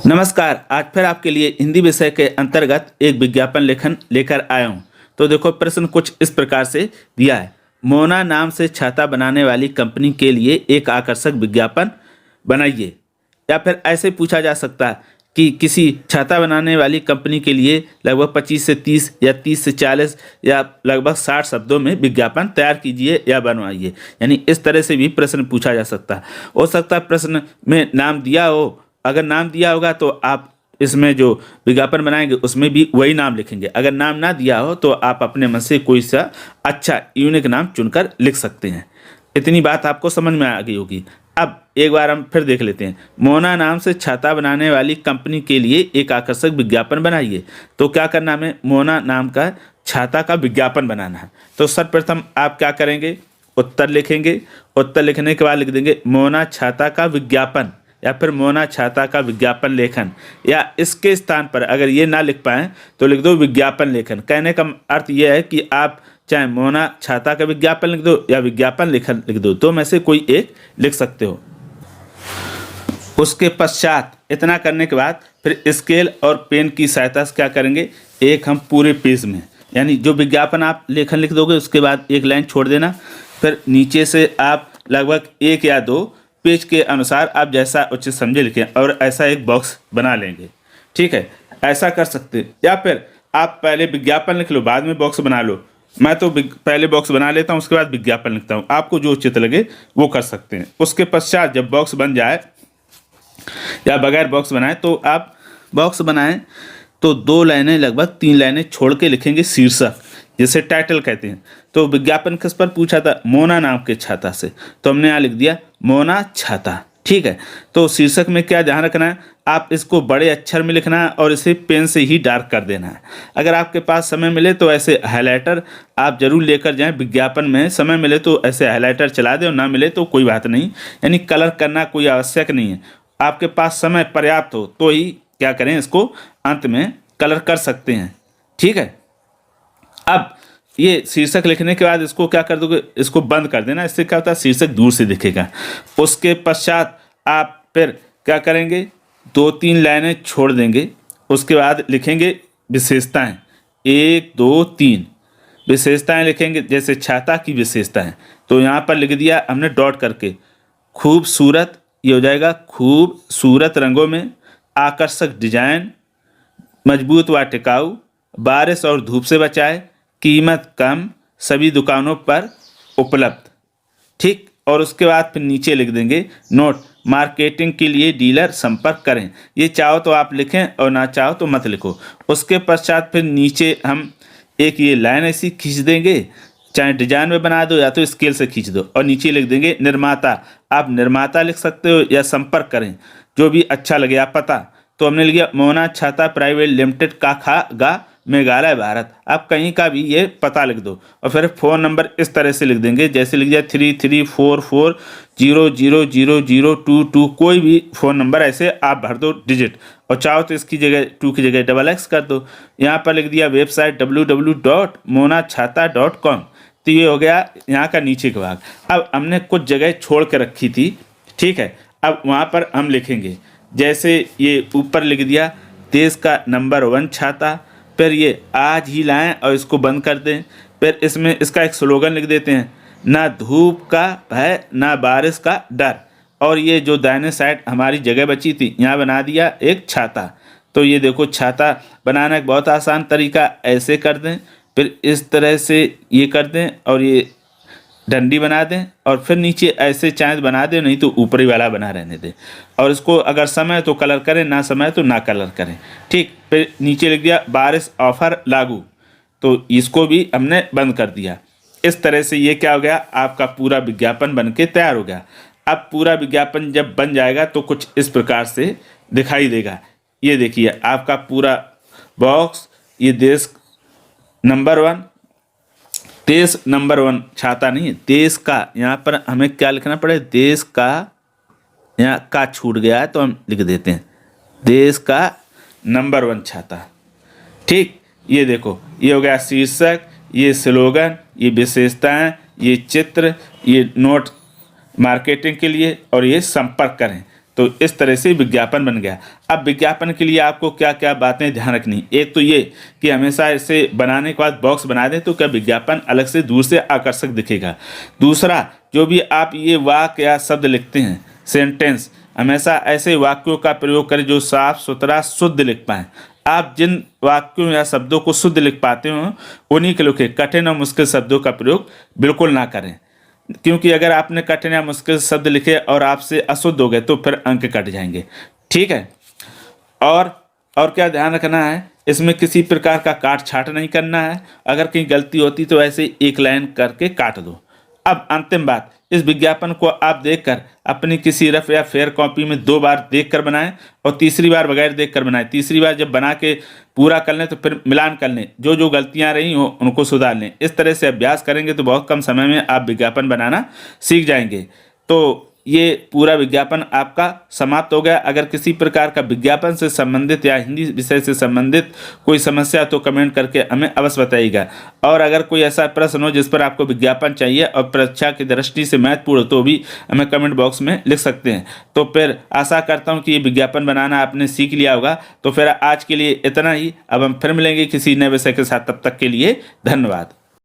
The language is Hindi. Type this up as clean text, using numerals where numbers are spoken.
नमस्कार। आज फिर आपके लिए हिंदी विषय के अंतर्गत एक विज्ञापन लेखन लेकर आया हूँ। तो देखो, प्रश्न कुछ इस प्रकार से दिया है। मोना नाम से छाता बनाने वाली कंपनी के लिए एक आकर्षक विज्ञापन बनाइए। या फिर ऐसे पूछा जा सकता है कि किसी छाता बनाने वाली कंपनी के लिए लगभग 25 से 30 या 30 से 40 या लगभग 60 शब्दों में विज्ञापन तैयार कीजिए या बनवाइए। यानी इस तरह से भी प्रश्न पूछा जा सकता है। हो सकता है प्रश्न में नाम दिया हो, अगर नाम दिया होगा तो आप इसमें जो विज्ञापन बनाएंगे उसमें भी वही नाम लिखेंगे। अगर नाम ना दिया हो तो आप अपने मन से कोई सा अच्छा यूनिक नाम चुनकर लिख सकते हैं। इतनी बात आपको समझ में आ गई होगी। अब एक बार हम फिर देख लेते हैं। मोना नाम से छाता बनाने वाली कंपनी के लिए एक आकर्षक विज्ञापन बनाइए। तो क्या करना है, हमें मोना नाम का छाता का विज्ञापन बनाना है। तो सर्वप्रथम आप क्या करेंगे, उत्तर लिखेंगे। उत्तर लिखने के बाद लिख देंगे मोना छाता का विज्ञापन या फिर मोना छाता का विज्ञापन लेखन, या इसके स्थान पर अगर ये ना लिख पाएँ तो लिख दो विज्ञापन लेखन। कहने का अर्थ यह है कि आप चाहे मोना छाता का विज्ञापन लिख दो या विज्ञापन लेखन लिख दो, तो में से कोई एक लिख सकते हो। उसके पश्चात इतना करने के बाद फिर स्केल और पेन की सहायता से क्या करेंगे, एक हम पूरे पेज में, यानी जो विज्ञापन आप लेखन लिख दोगे उसके बाद एक लाइन छोड़ देना। फिर नीचे से आप लगभग 1 या 2 पेज के अनुसार आप जैसा उचित समझे लिखें और ऐसा एक बॉक्स बना लेंगे। ठीक है, ऐसा कर सकते हैं। या फिर आप पहले विज्ञापन लिख लो, बाद में बॉक्स बना लो। मैं तो पहले बॉक्स बना लेता हूँ, उसके बाद विज्ञापन लिखता हूँ। आपको जो उचित लगे वो कर सकते हैं। उसके पश्चात जब बॉक्स बन जाए या बगैर बॉक्स बनाए, तो आप बॉक्स बनाएं तो 2 लाइनें लगभग 3 लाइनें छोड़ के लिखेंगे शीर्षक, जिसे टाइटल कहते हैं। तो विज्ञापन किस पर पूछा था, मोना नाम के छाता से, तो हमने यहाँ लिख दिया मोना छाता। ठीक है, तो शीर्षक में क्या ध्यान रखना है, आप इसको बड़े अक्षर में लिखना है और इसे पेन से ही डार्क कर देना है। अगर आपके पास समय मिले तो ऐसे हाइलाइटर आप जरूर लेकर जाएं। विज्ञापन में समय मिले तो ऐसे हाइलाइटर चला दें और ना मिले तो कोई बात नहीं, यानी कलर करना कोई आवश्यक नहीं है। आपके पास समय पर्याप्त हो तो ही क्या करें, इसको अंत में कलर कर सकते हैं। ठीक है, अब ये शीर्षक लिखने के बाद इसको क्या कर दोगे, इसको बंद कर देना। इससे क्या होता है, शीर्षक दूर से दिखेगा। उसके पश्चात आप फिर क्या करेंगे, 2-3 लाइनें छोड़ देंगे। उसके बाद लिखेंगे विशेषताएं, 1 2 3 विशेषताएं लिखेंगे, जैसे छाता की विशेषताएं। तो यहाँ पर लिख दिया हमने डॉट करके, खूबसूरत, ये हो जाएगा खूबसूरत रंगों में, आकर्षक डिजाइन, मजबूत व टिकाऊ, बारिश और धूप से बचाए, कीमत कम, सभी दुकानों पर उपलब्ध। ठीक, और उसके बाद फिर नीचे लिख देंगे नोट, मार्केटिंग के लिए डीलर संपर्क करें। ये चाहो तो आप लिखें और ना चाहो तो मत लिखो। उसके पश्चात फिर नीचे हम एक ये लाइन ऐसी खींच देंगे, चाहे डिजाइन में बना दो या तो स्केल से खींच दो, और नीचे लिख देंगे निर्माता। आप निर्माता लिख सकते हो या संपर्क करें, जो भी अच्छा लगे आप पता। तो हमने लिखा मोना छाता प्राइवेट लिमिटेड काखागा मेघालय भारत। आप कहीं का भी ये पता लिख दो और फिर फ़ोन नंबर इस तरह से लिख देंगे, जैसे लिख दिया 3344000022। कोई भी फ़ोन नंबर ऐसे आप भर दो डिजिट, और चाहो तो इसकी जगह 2 की जगह XX कर दो। यहाँ पर लिख दिया वेबसाइट www.monachhata.com। तो ये हो गया यहाँ का नीचे का भाग। अब हमने कुछ जगह छोड़ के रखी थी। ठीक है, अब वहाँ पर हम लिखेंगे, जैसे ये ऊपर लिख दिया देश का नंबर 1 छाता। फिर ये आज ही लाएं और इसको बंद कर दें। फिर इसमें इसका एक स्लोगन लिख देते हैं, ना धूप का भय ना बारिश का डर। और ये जो दाहिने साइड हमारी जगह बची थी, यहाँ बना दिया एक छाता। तो ये देखो, छाता बनाना एक बहुत आसान तरीका, ऐसे कर दें, फिर इस तरह से ये कर दें और ये डंडी बना दें, और फिर नीचे ऐसे चाँद बना दें, नहीं तो ऊपरी वाला बना रहने दें। और इसको अगर समय तो कलर करें, ना समय तो ना कलर करें। ठीक, फिर नीचे लिख दिया बारिश ऑफर लागू, तो इसको भी हमने बंद कर दिया। इस तरह से ये क्या हो गया, आपका पूरा विज्ञापन बन के तैयार हो गया। अब पूरा विज्ञापन जब बन जाएगा तो कुछ इस प्रकार से दिखाई देगा। ये देखिए आपका पूरा बॉक्स, ये देश नंबर 1, देश नंबर 1 छाता नहीं है, देश का। यहाँ पर हमें क्या लिखना पड़े, देश का, यहाँ का छूट गया है तो हम लिख देते हैं देश का नंबर 1 छाता। ठीक, ये देखो, ये हो गया शीर्षक, ये स्लोगन, ये विशेषताएं, ये चित्र, ये नोट मार्केटिंग के लिए, और ये संपर्क करें। तो इस तरह से विज्ञापन बन गया। अब विज्ञापन के लिए आपको क्या क्या बातें ध्यान रखनी, एक तो ये कि हमेशा इसे बनाने के बाद बॉक्स बना दें तो क्या विज्ञापन अलग से दूर से आकर्षक दिखेगा। दूसरा, जो भी आप ये वाक्य या शब्द लिखते हैं, सेंटेंस, हमेशा ऐसे वाक्यों का प्रयोग करें जो साफ सुथरा शुद्ध लिख पाएँ। आप जिन वाक्यों या शब्दों को शुद्ध लिख पाते हो उन्हीं के लिखें, कठिन और मुश्किल शब्दों का प्रयोग बिल्कुल ना करें, क्योंकि अगर आपने कठिन या मुश्किल शब्द लिखे और आपसे अशुद्ध हो गए तो फिर अंक कट जाएंगे। ठीक है। और क्या ध्यान रखना है, इसमें किसी प्रकार का काट छाट नहीं करना है। अगर कहीं गलती होती तो ऐसे एक लाइन करके काट दो। अब अंतिम बात, इस विज्ञापन को आप देखकर अपनी किसी रफ या फेयर कॉपी में 2 बार देखकर बनाएं और तीसरी बार बगैर देखकर बनाएं। तीसरी बार जब बना के पूरा कर लें तो फिर मिलान कर लें, जो जो गलतियां रही हो उनको सुधार लें। इस तरह से अभ्यास करेंगे तो बहुत कम समय में आप विज्ञापन बनाना सीख जाएंगे। तो ये पूरा विज्ञापन आपका समाप्त हो गया। अगर किसी प्रकार का विज्ञापन से संबंधित या हिंदी विषय से संबंधित कोई समस्या तो कमेंट करके हमें अवश्य बताइएगा। और अगर कोई ऐसा प्रश्न हो जिस पर आपको विज्ञापन चाहिए और परीक्षा की दृष्टि से महत्वपूर्ण तो भी हमें कमेंट बॉक्स में लिख सकते हैं। तो फिर आशा करता हूँ कि ये विज्ञापन बनाना आपने सीख लिया होगा। तो फिर आज के लिए इतना ही। अब हम फिर मिलेंगे किसी नए विषय के साथ, तब तक के लिए धन्यवाद।